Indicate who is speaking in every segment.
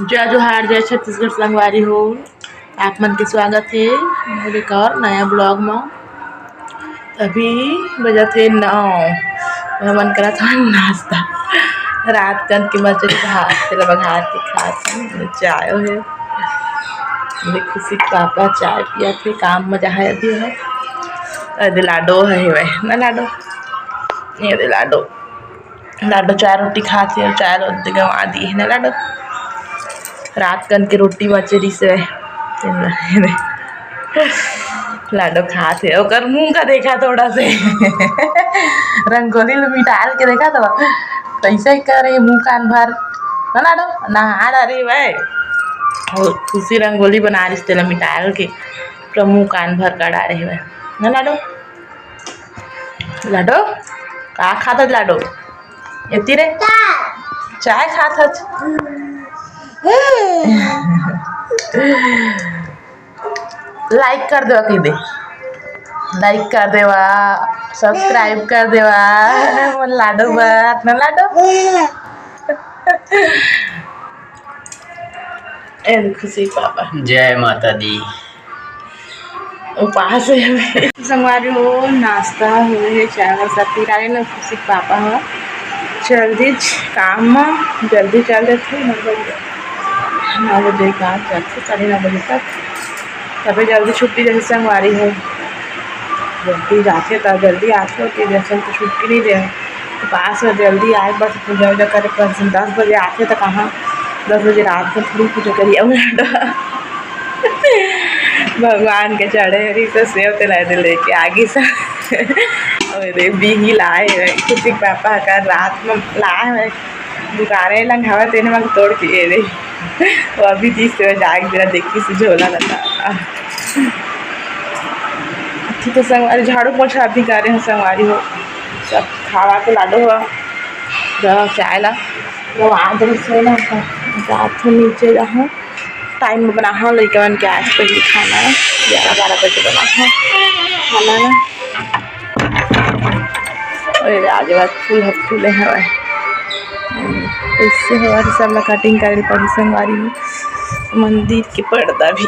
Speaker 1: जय जोहार जय छत्तीसगढ़ संगवारी हो। आप मन के स्वागत है मोर एक और नया ब्लॉग में। अभी बजत है 9। मन करा था नाश्ता रात कन के मछली भात तेरा बघार के खात चाय है। खुशी पापा चाय पिया थे काम मजा है अभी है। अरे लाडो है वह ना लाडो ये लाडो लाडो चाय रोटी खाते और चाय रोटी गंवा दी है ना लाडो। रात कन के रोटी बचेरी से लाडो खाते और मुंह का देखा थोड़ा से रंगोली मिटाल के देखा तो कैसे करे मुंह कान भर ना लाडो नहा डाली वह और खुशी रंगोली बना रही तेला मिटाल के पूरा मुंह कान भर का डाले वह ना लाडो। लाडो का खाता लाडो इतनी रे चाय खाता लाइक कर देवा कही दे लाइक कर देवा सब्सक्राइब कर देवा मन लाडो बात ना लाडो खुशी पापा
Speaker 2: जय माता दी।
Speaker 1: उपवास है संगवारी हो नाश्ता हुए चावल सब पी रहे ना। खुशी पापा हो जल्दी काम में जल्दी चल देते 9 बजे काम चलते 9:30 बजे तक तभी जल्दी छुट्टी जैसे संगवारी हो जल्दी जाते तब जल्दी आते होती जैसे तो छुट्टी नहीं दे तो पास में जल्दी आए बस पूजा वूजा करे 10 बजे आते तो कहाँ 10 बजे रात को थोड़ी पूजा करिए भगवान के चढ़े रही तो सेव तो लाए लेके आगे से अरे बिही लाए खुशी पापा का रात में लाए दुकाने लंघावा तेने में तोड़ के रे वो अभी 30 से जाग जरा देखी से झोला लगा ठीक है। संगवारी झाड़ू पोछा अभी कर रहे हैं संगवारी हो सब खावा के लाडो हुआ चाय ला वो आदमी से ना रात में नीचे जहाँ टाइम में बना हाँ लड़कन के आज पहले खाना 11-12 बजे बना खाना ना और आज बात फूले हवा इससे हमारे सब ला कटिंग करे पड़ी संगवारी में मंदिर के पर्दा भी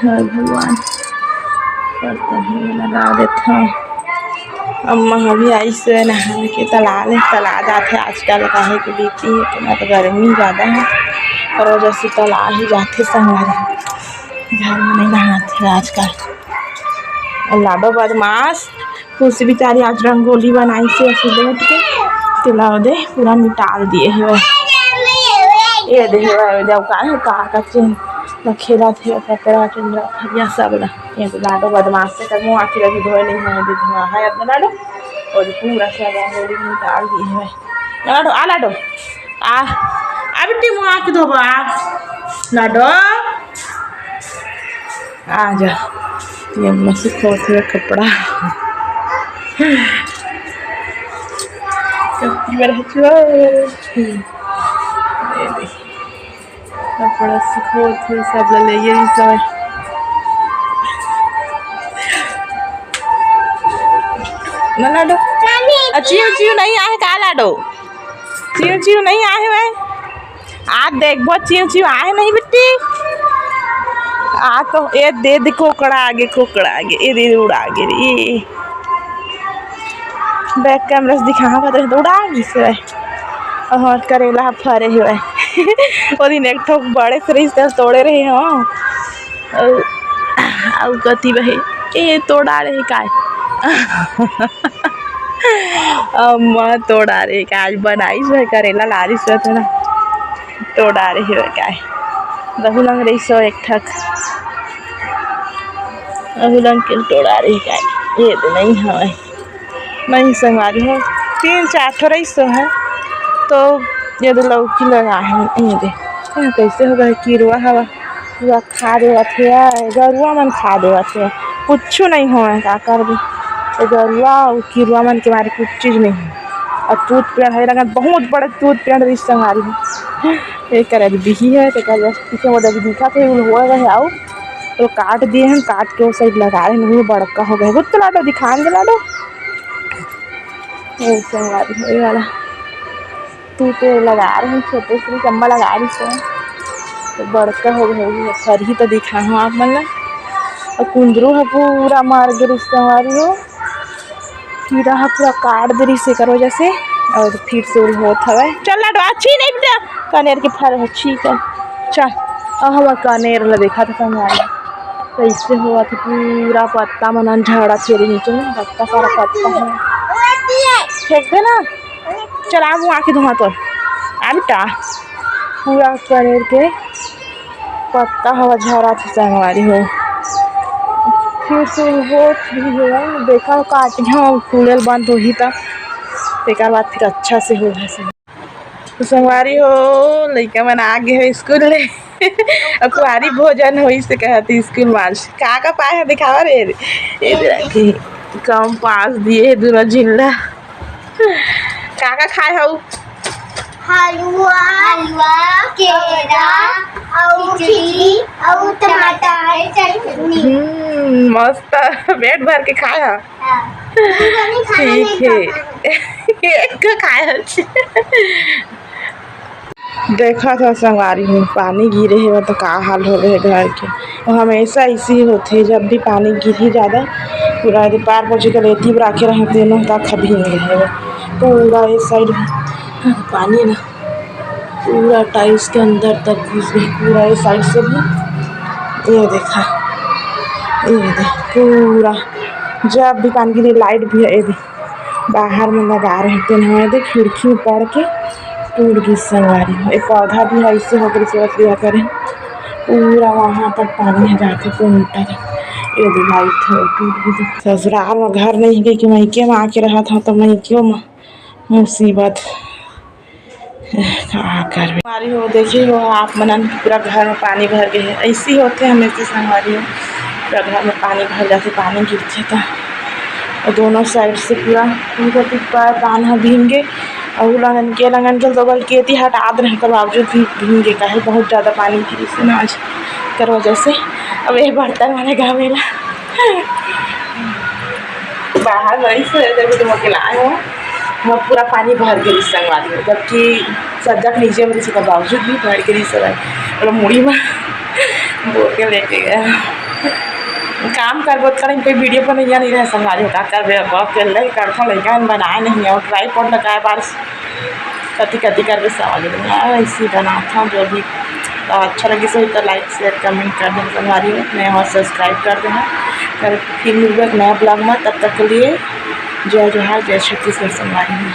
Speaker 1: भगवान पर्दा भी लगा देता अम्मा अभी आई से नहा के तला जाते आजकल काहे के बीती है तो ना तो गर्मी ज़्यादा है और वजह से तला ही जाते संगवारी घर में नहीं नहाते आजकल। और लाडो बदमाश खुशी बेचारी आज रंगोली बनाई से ऐसे बैठ के तिला दे पूरा मिटाल दिए है ये दे जब का चिन्ह खेला थे कपड़ा चंद्रा सब ला ये तो लाडो बदमाश से कर मुँह आखिर अभी धोए नहीं है अभी धुआं है अपना लाडो और पूरा सब रंगोली मिटाल दिए है लाडो आ लाडो आ बेटी मुँह आके धोबो लाडो आ जा ये मस्त खोते कपड़ा कपड़ा सुखोते सब ले ये सब ना लाडो चियो नहीं आए का लाडो चियो नहीं आए वह आज देखो चियो आए नहीं बेटी आ तो ये दे खोकड़ा आगे ये दे उड़ा आगे रे बैक कैमरा से दिखा पता तो उड़ा आगे से और करेला फरे हुए वो दिन एक ठोक बड़े फ्रिज तोड़े रहे हाँ और कथी बहे ये तोड़ा रहे का अम्मा तोड़ा रहे का आज बनाई से करेला लारी से तो ना तोड़ा रही है क्या बहु लंग रही सो एक ठक बहुलंग के तोड़ा रही क्या ये तो नहीं है नहीं संगवारी हो 3-4 ठो रही सो है तो ये तो लौकी लगा है ये दे कैसे होगा कीरुआ हवा पूरा खा देवा थे गरुआ मन खा देवा थे कुछ नहीं हो का कर भी तो गरुआ और कीरुआ मन के बारे कुछ चीज़ नहीं है और टूथ पेड़ है लगा बहुत बड़े टूथ पेड़ रही संगवारी हो एक कर बिही है तो पीछे वो दिखा थे हुआ रहे आओ तो काट दिए हम काट के वो साइड लगा रहे हैं बड़का हो गया तो लाडो दिखाएंगे लाडो संगवारी हो वाला ही पे लगा रहे हैं, छोटे से चम्मा लगा रही से तो बड़का हो गई फर ही तो दिखा हूँ आप मतलब। और कुंदरू है पूरा मार गिरी हमारी हो, कीड़ा है पूरा काट दे रही से कर वजह से। और फिर से होत हवा चल लाडो अच्छी नहीं बेटा कनेर के फर अच्छी कर चल। और हम कनेर ला देखा था हमारे कैसे हुआ था पूरा पत्ता मन झाड़ा फेरी नीचे में पत्ता सारा पत्ता है फेंक दे ना। चल आ वो आके धुआं तो आ बेटा पूरा कनेर के पत्ता हवा झाड़ा थी संगवारी हो। फिर से वो है देखा काट हाँ कूड़ल बंद हो ही था एक बाद फिर अच्छा से हो तो संगवारी हो लड़का मन आगे हो स्कूल ले कुआरी भोजन हो से कहती स्कूल मार्च का पाए है दिखावा रे कम पास दिए दोनों जिला का खाए हो
Speaker 2: हलवा हलवा केला और खिचड़ी और टमाटर चटनी
Speaker 1: मस्त पेट भर के खाया ठीक है एक खाया देखा था संगवारी में पानी गिरे है तो का हाल हो रहे घर के और हमेशा इसी होते जब भी पानी गिरी ज़्यादा पूरा पार पहुँचे कर रेती पर आके रहते ना तो कभी नहीं रहे पूरा इस साइड पानी ना पूरा टाइल्स के अंदर तक घुस गई पूरा इस साइड से भी। ये देखा ये देख पूरा जब भी पानी गिरी लाइट भी है भी बाहर में लगा रहे थे ना देख खिड़की में पड़ के टूट गई संगवारी में। एक पौधा भी है इससे होकर सोच लिया करें पूरा वहाँ तक पानी है जाके उल्टा ये भी लाइट है टूट गई। ससुराल में घर नहीं गई कि मैके में आके रहा था तो मैके में मुसीबत क्या कर संगवारी हो देखिए हो आप मनन पूरा घर में पानी भर गए है ऐसे ही होते हमेशा संगवारी हो पूरा घर में पानी भर जाते पानी गिरते था और दोनों साइड से पूरा पैर कान है भींगे और लगन के तो बल्कि एती हटा दे कर बावजूद भी भींगे का है बहुत ज़्यादा पानी गिरी से ना आज कर वजह से। अब ये बर्तन वाले गावेला बाहर वही से देखो तुम अकेला आए हो वहाँ पूरा पानी भर गई संगवारी हो जबकि सज्जा के नीचे में किसी का बावजूद भी भर गई सब मतलब मुड़ी में बोल के लेके गया काम कर बहुत करें कोई वीडियो पर नहीं रहे संगवारी होता कर ले करता लड़का बनाए नहीं और ट्राई पॉट लगाए बार कति कति करके सवाल ऐसे बना था जो भी तो अच्छा लगे सही तो लाइक शेयर कमेंट कर देना संगवारी हो नया और सब्सक्राइब कर देना फिर मिलूँगा एक नया ब्लॉग में तब तक के लिए जय जोहार जय छत्तीसगढ़ संगवारी में।